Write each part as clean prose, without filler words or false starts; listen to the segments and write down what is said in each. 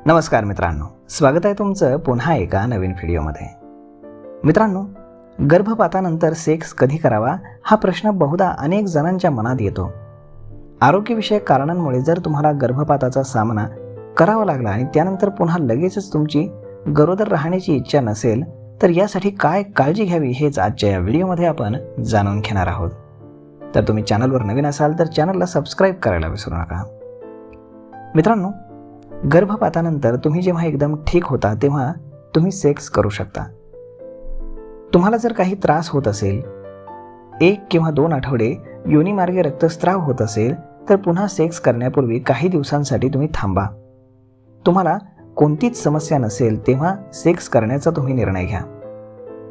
नमस्कार मित्रांनो, स्वागत आहे तुमचं पुन्हा एका नवीन व्हिडिओमध्ये. मित्रांनो, गर्भपातानंतर सेक्स कधी करावा हा प्रश्न बहुधा अनेक जणांच्या मनात येतो. आरोग्यविषयक कारणांमुळे जर तुम्हाला गर्भपाताचा सामना करावा लागला आणि त्यानंतर पुन्हा लगेचच तुमची गरोदर राहण्याची इच्छा नसेल तर यासाठी काय काळजी घ्यावी हेच आजच्या या व्हिडिओमध्ये आपण जाणून घेणार आहोत. तर तुम्ही चॅनलवर नवीन असाल तर चॅनलला सबस्क्राईब करायला विसरू नका. मित्रांनो, गर्भपातानंतर तुम्ही जेव्हा एकदम ठीक होता तेव्हा तुम्ही सेक्स करू शकता. तुम्हाला जर काही त्रास होत असेल, 1 किंवा 2 आठवडे योनीमार्गे रक्तस्राव होत असेल तर पुन्हा सेक्स करण्यापूर्वी काही दिवसांसाठी तुम्ही थांबा. तुम्हाला कोणतीच समस्या नसेल तेव्हा सेक्स करण्याचा तुम्ही निर्णय घ्या.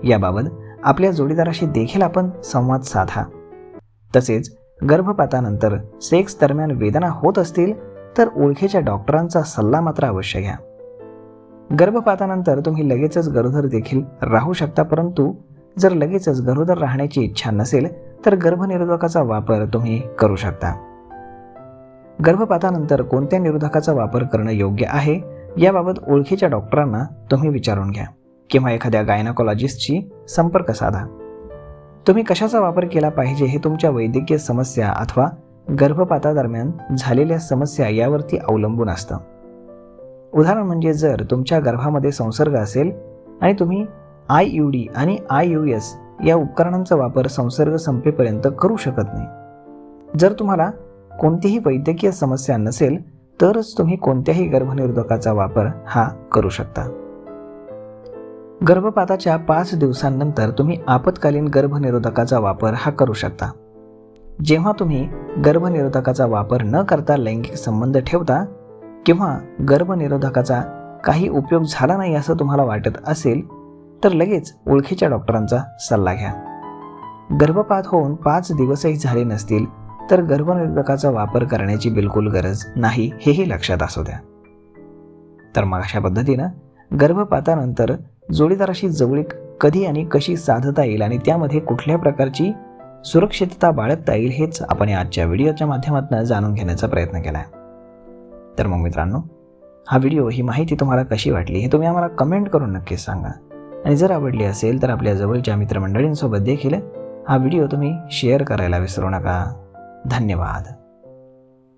याबाबत आपल्या जोडीदाराशी देखील आपण संवाद साधा. तसेच गर्भपातानंतर सेक्स दरम्यान वेदना होत असतील तर ओळखीच्या डॉक्टरांचा सल्ला मात्र अवश्य घ्या. गर्भपातानंतर तुम्ही लगेचच गरोदर देखील राहू शकता, परंतु जर लगेचच गरोदर राहण्याची इच्छा नसेल तर गर्भनिरोधकाचा वापर तुम्ही करू शकता. गर्भपातानंतर कोणत्या निरोधकाचा वापर करणं योग्य आहे याबाबत ओळखीच्या डॉक्टरांना तुम्ही विचारून घ्या किंवा एखाद्या गायनाकोलॉजिस्टशी संपर्क साधा. तुम्ही कशाचा वापर केला पाहिजे हे तुमच्या वैद्यकीय समस्या अथवा गर्भपातादरम्यान झालेल्या समस्या यावरती अवलंबून असतं. उदाहरण म्हणजे जर तुमच्या गर्भामध्ये संसर्ग असेल आणि तुम्ही IUD आणि IUS या उपकरणांचा वापर संसर्ग संपेपर्यंत करू शकत नाही. जर तुम्हाला कोणतीही वैद्यकीय समस्या नसेल तरच तुम्ही कोणत्याही गर्भनिरोधकाचा वापर हा करू शकता. गर्भपाताच्या 5 दिवसांनंतर तुम्ही आपत्कालीन गर्भनिरोधकाचा वापर हा करू शकता. जेव्हा तुम्ही गर्भनिरोधकाचा वापर न करता लैंगिक संबंध ठेवता किंवा गर्भनिरोधकाचा काही उपयोग झाला नाही असं तुम्हाला वाटत असेल तर लगेच ओळखीच्या डॉक्टरांचा सल्ला घ्या. गर्भपात होऊन 5 दिवसही झाले नसतील तर गर्भनिरोधकाचा वापर करण्याची बिलकुल गरज नाही, हेही लक्षात असू द्या. तर मग अशा पद्धतीनं गर्भपातानंतर जोडीदाराशी जवळीक कधी आणि कशी साधता येईल आणि त्यामध्ये कुठल्या प्रकारची सुरक्षितता बाळगता येईल हेच आपण आजच्या व्हिडिओच्या माध्यमातून जाणून घेण्याचा प्रयत्न केला आहे. तर मग मित्रांनो, हा व्हिडिओ, ही माहिती तुम्हाला कशी वाटली हे तुम्ही आम्हाला कमेंट करून नक्कीच सांगा. आणि जर आवडली असेल तर आपल्या जवळच्या मित्रमंडळींसोबत देखील हा व्हिडिओ तुम्ही शेअर करायला विसरू नका. धन्यवाद.